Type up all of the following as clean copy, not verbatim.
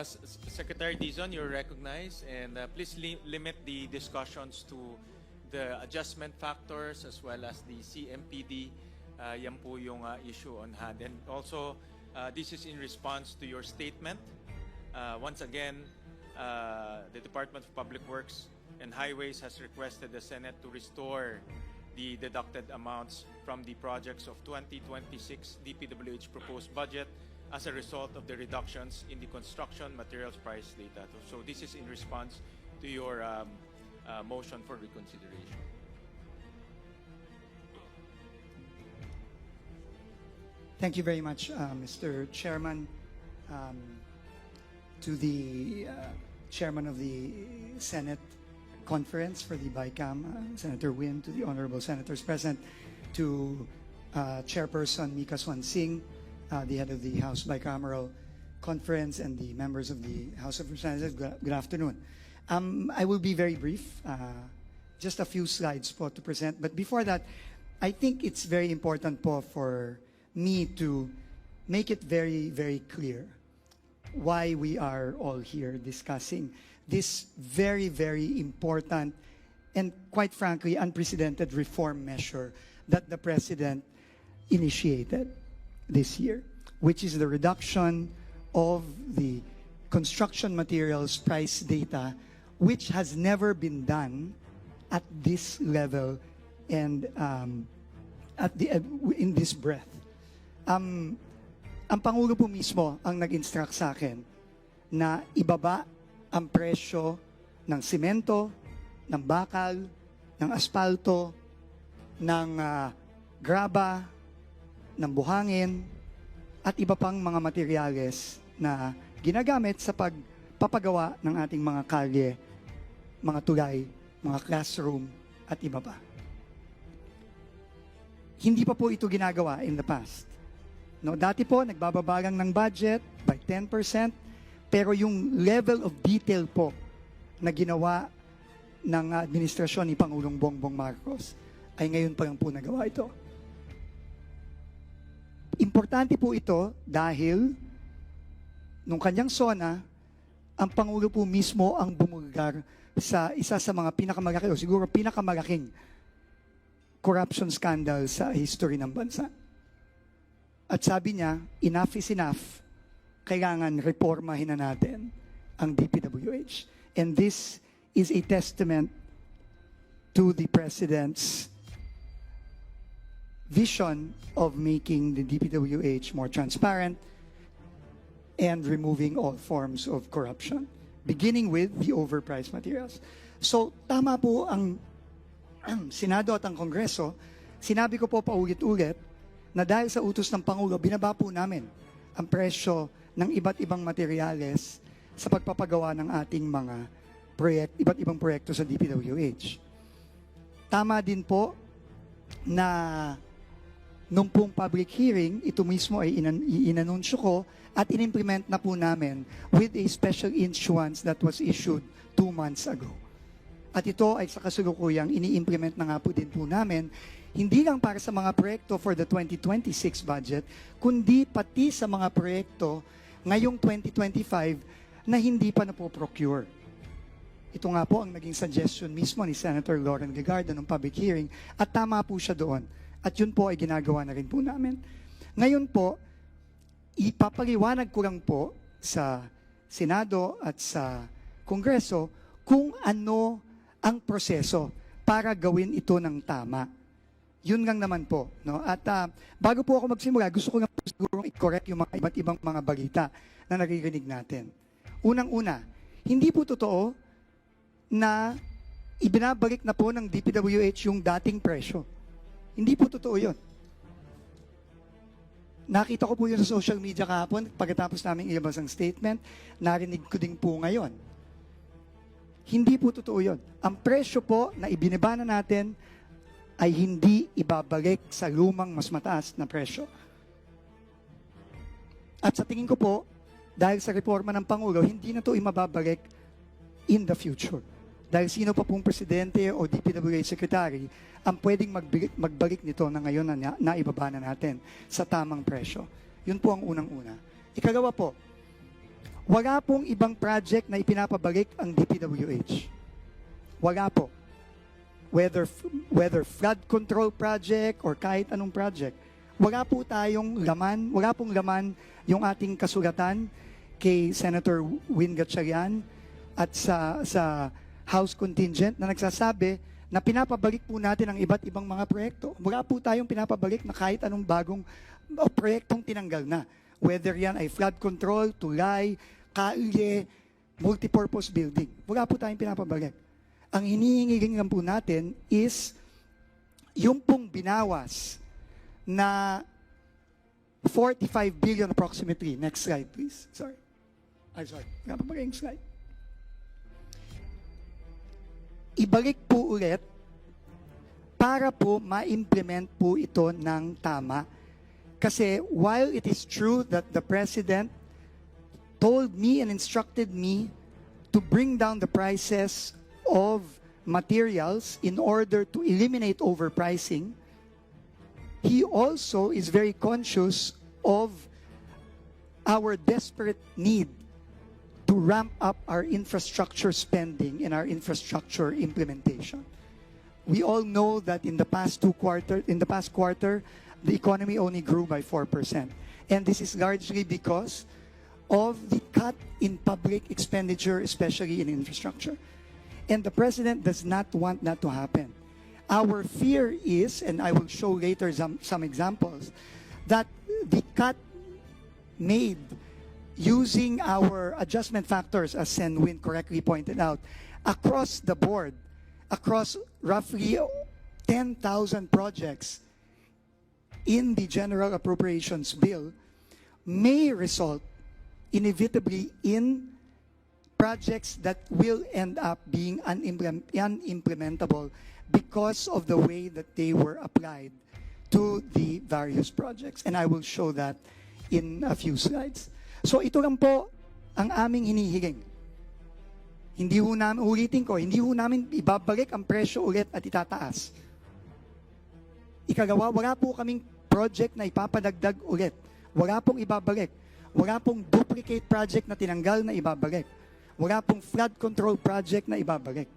Secretary Dizon, you're recognized, and please limit the discussions to the adjustment factors as well as the CMPD. Yan po yung issue on hand. And also, this is in response to your statement. Once again, the Department of Public Works and Highways has requested the Senate to restore the deducted amounts from the projects of 2026 DPWH proposed budget as a result of the reductions in the construction materials price data. So this is in response to your motion for reconsideration. Thank you very much, Mr. Chairman. To the Chairman of the Senate Conference for the BICAM, Senator Win, to the Honorable Senators present, to Chairperson Mika Swansing, the head of the House Bicameral Conference, and the members of the House of Representatives, good afternoon. I will be very brief, just a few slides po to present. But before that, I think it's very important po for me to make it very, very clear why we are all here discussing this very, very important and, quite frankly, unprecedented reform measure that the President initiated this year, which is the reduction of the construction materials price data, which has never been done at this level and in this breadth. Ang Pangulo po mismo ang nag-instruct sa akin na ibaba ang presyo ng simento, ng bakal, ng asfalto, ng graba, ng buhangin, at iba pang mga materyales na ginagamit sa pagpapagawa ng ating mga kalye, mga tulay, mga classroom, at iba pa. Hindi pa po ito ginagawa in the past. No, dati po, nagbababagang ng budget by 10%, pero yung level of detail po na ginawa ng administrasyon ni Pangulong Bongbong Marcos ay ngayon pa lang po nagawa ito. Importante po ito dahil nung kanyang SONA, ang Pangulo po mismo ang bumulgar sa isa sa mga pinakamalaki o siguro pinakamalaking corruption scandal sa history ng bansa. At sabi niya, enough is enough. Kailangan reformahin na natin ang DPWH. And this is a testament to the President's vision of making the DPWH more transparent and removing all forms of corruption, beginning with the overpriced materials. So, tama po ang Senado at ang Kongreso. Sinabi ko po paulit-ulit na dahil sa utos ng Pangulo, binaba po namin ang presyo ng iba't ibang materyales sa pagpapagawa ng ating mga iba't ibang proyekto sa DPWH. Tama din po na nung pong public hearing, ito mismo ay inanunsyo ko at inimplement na po namin with a special issuance that was issued 2 months ago. At ito ay sa kasulukuyang ini-implement na nga po din po namin, hindi lang para sa mga proyekto for the 2026 budget, kundi pati sa mga proyekto ngayong 2025 na hindi pa napoprocure. Ito nga po ang naging suggestion mismo ni Senator Lauren Legarda ng public hearing at tama po siya doon. At yun po ay ginagawa na rin po namin. Ngayon po, ipapaliwanag ko lang po sa Senado at sa Kongreso kung ano ang proseso para gawin ito ng tama. Yun lang naman po. No? At bago po ako magsimula, gusto ko lang po siguro i-correct yung mga iba't ibang mga balita na naririnig natin. Unang-una, hindi po totoo na ibinabalik na po ng DPWH yung dating presyo. Hindi po totoo yun. Nakita ko po yun sa social media kahapon pagkatapos namin ilabas ang statement, narinig ko din po ngayon. Hindi po totoo yun. Ang presyo po na ibinaba na natin ay hindi ibabalik sa lumang mas mataas na presyo. At sa tingin ko po, dahil sa reforma ng Pangulo, hindi na ito imababalik in the future. Dahil sino pa pong presidente o DPWH secretary ang pwedeng magbalik nito na ngayon na naibaba na natin sa tamang presyo. Yun po ang unang-una. Ikalawa po, Wala pong ibang project na ipinapabalik ang DPWH. Wala po. Whether flood control project or kahit anong project, wala po tayong laman, wala pong laman yung ating kasulatan kay Senator Win Gatchalian at sa House Contingent na nagsasabi na pinapabalik po natin ang iba't ibang mga proyekto. Wala po tayong pinapabalik na kahit anong bagong proyektong tinanggal na. Whether yan ay flood control, tulay, kalye, multipurpose building. Wala po tayong pinapabalik. Ang hinihingi lang po natin is yung pong binawas na 45 billion approximately. Next slide, please. Sorry. I'm sorry. Napapagay yung slide. Ibalik po ulit para po ma-implement po ito ng tama. Kasi while it is true that the President told me and instructed me to bring down the prices of materials in order to eliminate overpricing, he also is very conscious of our desperate need to ramp up our infrastructure spending and our infrastructure implementation. We all know that in the past quarter, the economy only grew by 4%. And this is largely because of the cut in public expenditure, especially in infrastructure. And the President does not want that to happen. Our fear is, and I will show later some examples, that the cut made using our adjustment factors, as Sen Win correctly pointed out, across the board, across roughly 10,000 projects in the General Appropriations Bill, may result inevitably in projects that will end up being unimplementable because of the way that they were applied to the various projects. And I will show that in a few slides. So ito lang po ang aming hinihiling. Hindi ho namin, ulitin ko, hindi ho namin ibabalik ang presyo ulit at itataas. Ikagawa, wala po kaming project na ipapadagdag ulit. Wala pong ibabalik. Wala pong duplicate project na tinanggal na ibabalik. Wala pong flood control project na ibabalik.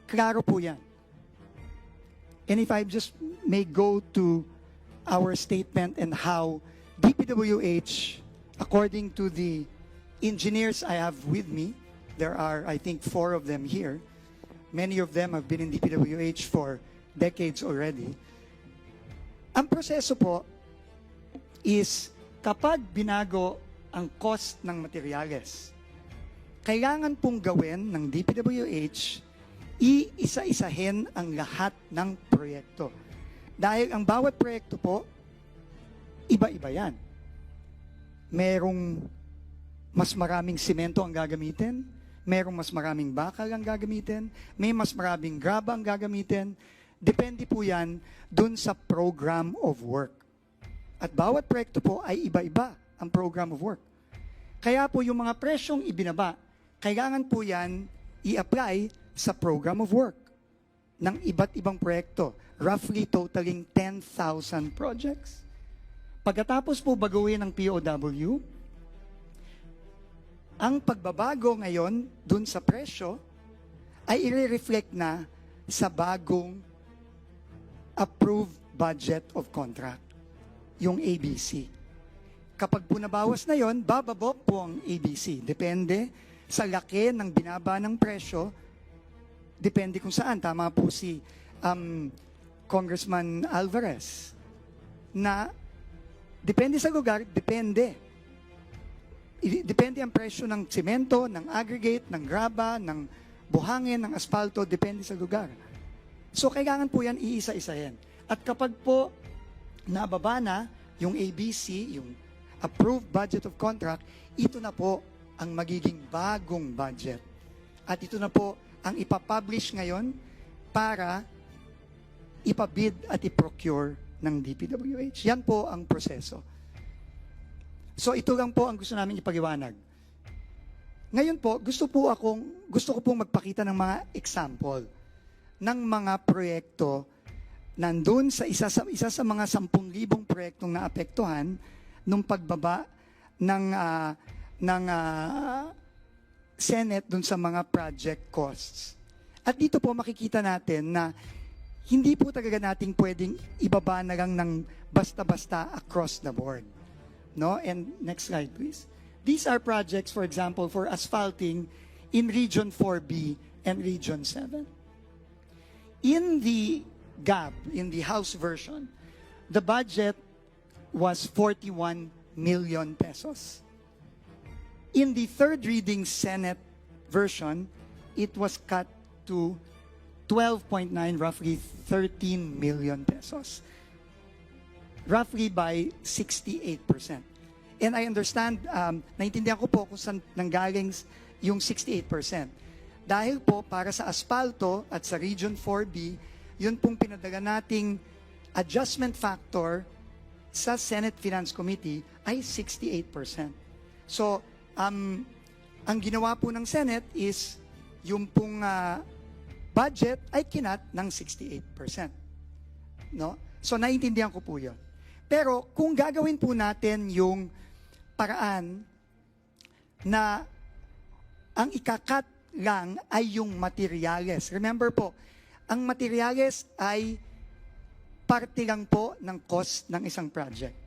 Klaro po yan. And if I just may go to our statement and how DPWH, according to the engineers I have with me, there are, I think, 4 of them here. Many of them have been in DPWH for decades already. Ang proseso po is kapag binago ang cost ng materyales, kailangan pong gawin ng DPWH, iisa-isahin ang lahat ng proyekto. Dahil ang bawat proyekto po, iba-iba yan. Merong mas maraming simento ang gagamitin, merong mas maraming bakal ang gagamitin, may mas maraming graba ang gagamitin. Depende po yan dun sa program of work. At bawat proyekto po ay iba-iba ang program of work. Kaya po yung mga presyong ibinaba, kailangan po yan i-apply sa program of work ng iba't ibang proyekto, roughly totaling 10,000 projects. Pagkatapos po baguhin ng POW, ang pagbabago ngayon dun sa presyo ay i-reflect na sa bagong approved budget of contract, yung ABC. Kapag po nabawas na yon, bababa po ang ABC. Depende sa laki ng binaba ng presyo, depende kung saan. Tama po si Congressman Alvarez na depende sa lugar, depende. Depende ang presyo ng simento, ng aggregate, ng graba, ng buhangin, ng asfalto, depende sa lugar. So kailangan po yan iisa-isahin. At kapag po nababa na yung ABC, yung approved budget of contract, ito na po ang magiging bagong budget. At ito na po ang ipapublish ngayon para ipabid at iprocure ng DPWH. Yan po ang proseso. So ito lang po ang gusto namin ipaliwanag. Ngayon po, gusto ko pong magpakita ng mga example ng mga proyekto nandun sa isa sa mga 10,000 proyektong naapektuhan nung pagbaba ng ng Senate dun sa mga project costs. At dito po makikita natin na hindi po talaga nating pwedeng ibaba na lang ng basta-basta across the board. No? And next slide, please. These are projects, for example, for asphalting in Region 4B and Region 7. In the GAB, in the House version, the budget was 41 million pesos. In the third reading Senate version, it was cut to 12.9, roughly 13 million pesos. Roughly by 68%. And I understand, naintindihan ko po kung saan nanggaling yung 68%. Dahil po para sa asfalto at sa Region 4B, yun pong pinadala nating adjustment factor sa Senate Finance Committee ay 68%. So, ang ginawa po ng Senate is yung pong budget ay kinat ng 68%. No? So, naiintindihan ko po yun. Pero kung gagawin po natin yung paraan na ang ikakat lang ay yung materyales. Remember po, ang materyales ay parte lang po ng cost ng isang project.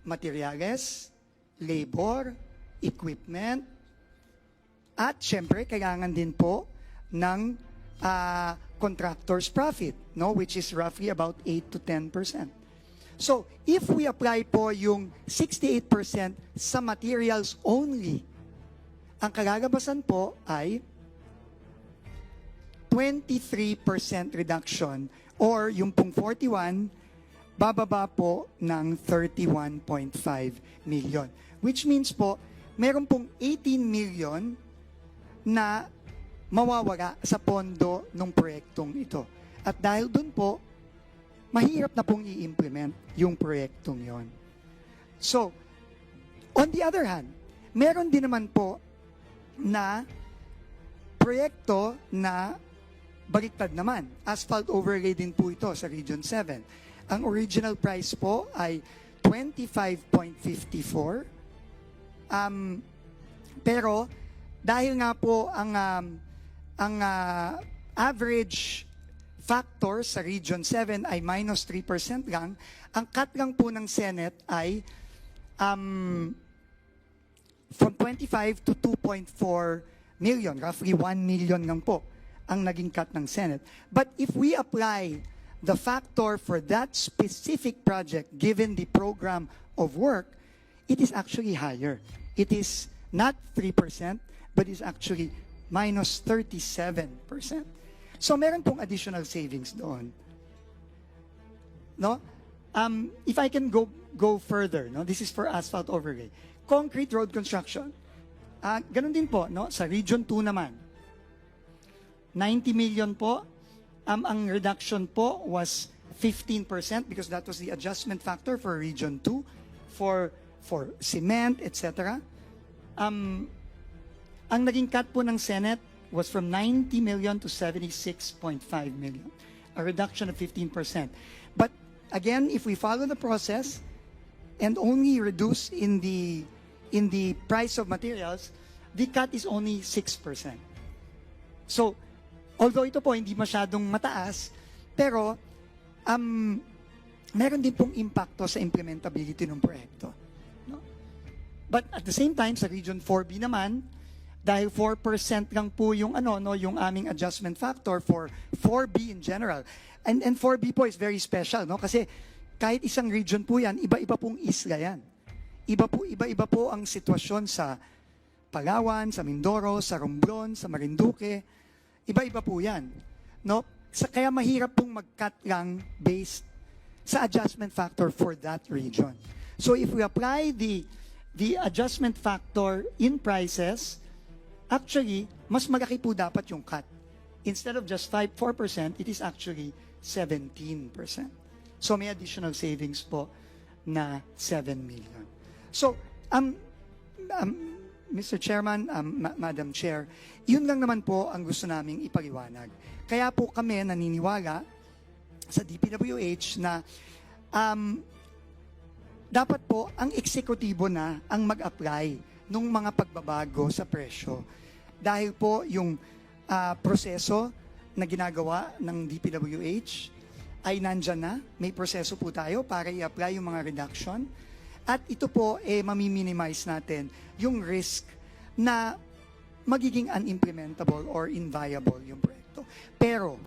Materyales, labor, equipment, at syempre kailangan din po ng contractor's profit, no, which is roughly about 8 to 10%. So, if we apply po yung 68% sa materials only, ang kalalabasan po ay 23% reduction or yung pong 41, bababa po ng 31.5 million. Which means po, meron pong 18 million na mawawala sa pondo ng proyektong ito. At dahil dun po, mahirap na pong i-implement yung proyektong yon. So, on the other hand, meron din naman po na proyekto na baliktad naman. Asphalt overlay din po ito sa Region 7. Ang original price po ay 25.54. Pero dahil nga po ang average factor sa Region 7 ay minus 3% lang, ang cut lang po ng Senate ay from 25 to 2.4 million, roughly 1 million lang po ang naging cut ng Senate. But if we apply the factor for that specific project given the program of work, it is actually higher. It is not 3%, but is actually minus 37%. So meron pong additional savings doon. No? If I can go further, no? This is for asphalt overlay. Concrete road construction. Ganun din po, no? Sa Region 2 naman. 90 million po. Ang reduction po was 15% because that was the adjustment factor for Region 2 for cement, etc. Ang naging cut po ng Senate was from 90 million to 76.5 million, a reduction of 15%. But again, if we follow the process and only reduce in the price of materials, the cut is only 6%. So, although ito po hindi masyadong mataas, pero meron din pong impacto sa implementability ng proyekto. No? But at the same time, sa Region 4B naman, dahil 4% lang po yung yung aming adjustment factor for 4B in general. And 4B po is very special, no? Kasi kahit isang region po yan, iba-iba pong isla yan. Iba-iba po ang sitwasyon sa Palawan, sa Mindoro, sa Romblon, sa Marinduque. Iba-iba po yan, no? Kaya mahirap pong mag-cut lang based sa adjustment factor for that region. So if we apply the adjustment factor in prices, actually, mas malaki po dapat yung cut. Instead of just 4%, it is actually 17%. So may additional savings po na 7 million. So, Mr. Chairman, Madam Chair, yun lang naman po ang gusto naming ipaliwanag. Kaya po kami naniniwala sa DPWH na dapat po ang eksekutibo na ang mag-apply ng mga pagbabago sa presyo. Dahil po yung proseso na ginagawa ng DPWH ay nandyan na. May proseso po tayo para i-apply yung mga reduction. At ito po, mami-minimize natin yung risk na magiging unimplementable or inviable yung proyekto. Pero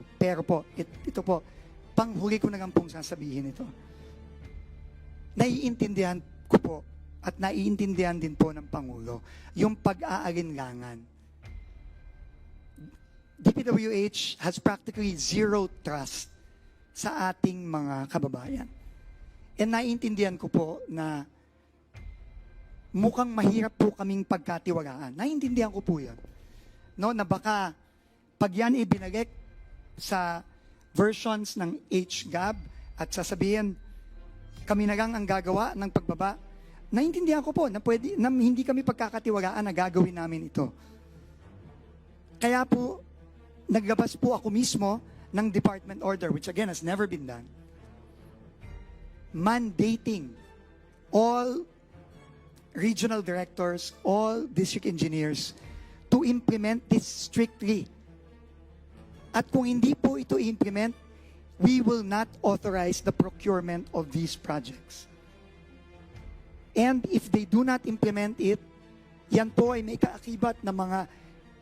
po, ito po, panghuli ko na lang pong sasabihin ito. Naiintindihan ko po at naiintindihan din po ng Pangulo yung pag-aalinlangan. DPWH has practically zero trust sa ating mga kababayan. And naiintindihan ko po na mukhang mahirap po kaming pagkatiwalaan. Naiintindihan ko po yan. No, na baka pag yan ibinalik sa versions ng HGAB at sasabihin, kami na lang ang gagawa ng pagbaba, naiintindihan ko po na, na hindi kami pagkakatiwalaan na gagawin namin ito. Kaya po, naglabas po ako mismo ng department order, which again has never been done, mandating all regional directors, all district engineers to implement this strictly. At kung hindi po ito i-implement, we will not authorize the procurement of these projects. And if they do not implement it, yan po ay may kaakibat na mga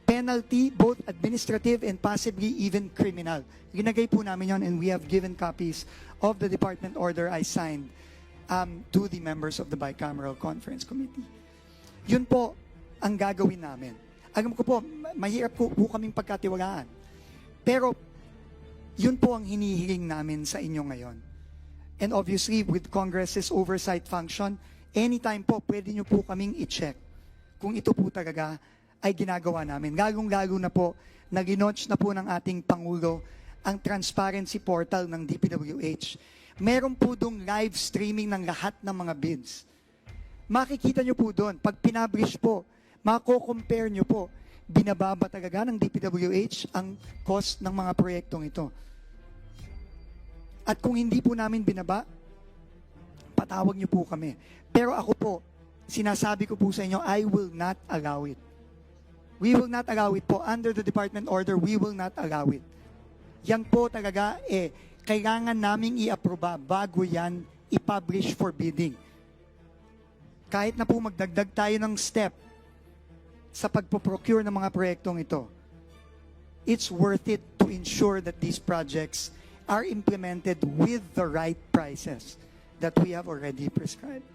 penalty, both administrative and possibly even criminal. Ginagay po namin yon, and we have given copies of the department order I signed to the members of the Bicameral Conference Committee. Yun po ang gagawin namin. Alam ko po, mahirap po kaming pagkatiwalaan. Pero yun po ang hinihiling namin sa inyo ngayon. And obviously, with Congress's oversight function, anytime po, pwede nyo po kaming i-check kung ito po talaga ay ginagawa namin. Lalong-lalo na po, nag-launch na po ng ating Pangulo ang transparency portal ng DPWH. Meron po doon live streaming ng lahat ng mga bids. Makikita nyo po doon, pag pinablish po, mako-compare nyo po, binababa talaga ng DPWH ang cost ng mga proyektong ito. At kung hindi po namin binaba, patawag nyo po kami. Pero ako po, sinasabi ko po sa inyo, I will not allow it. We will not allow it po. Under the department order, we will not allow it. Yan po talaga, kailangan naming i-aproba bago yan i-publish for bidding. Kahit na po magdagdag tayo ng step sa pagpo-procure ng mga proyektong ito, it's worth it to ensure that these projects are implemented with the right prices that we have already prescribed.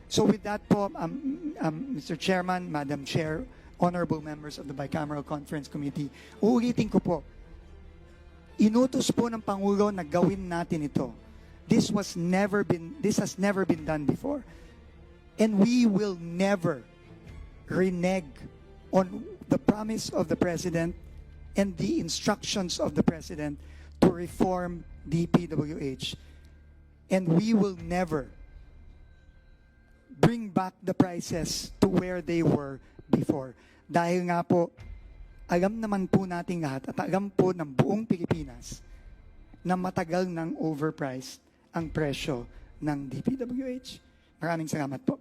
So with that po, Mr. Chairman, Madam Chair, honorable members of the Bicameral Conference Committee, uulitin ko po, inutos po ng Pangulo na gawin natin ito. This has never been done before. And we will never renege on the promise of the President and the instructions of the President to reform DPWH. And we will never bring back the prices to where they were before. Dahil nga po, alam naman po nating lahat at alam po ng buong Pilipinas na matagal nang overpriced ang presyo ng DPWH. Maraming salamat po.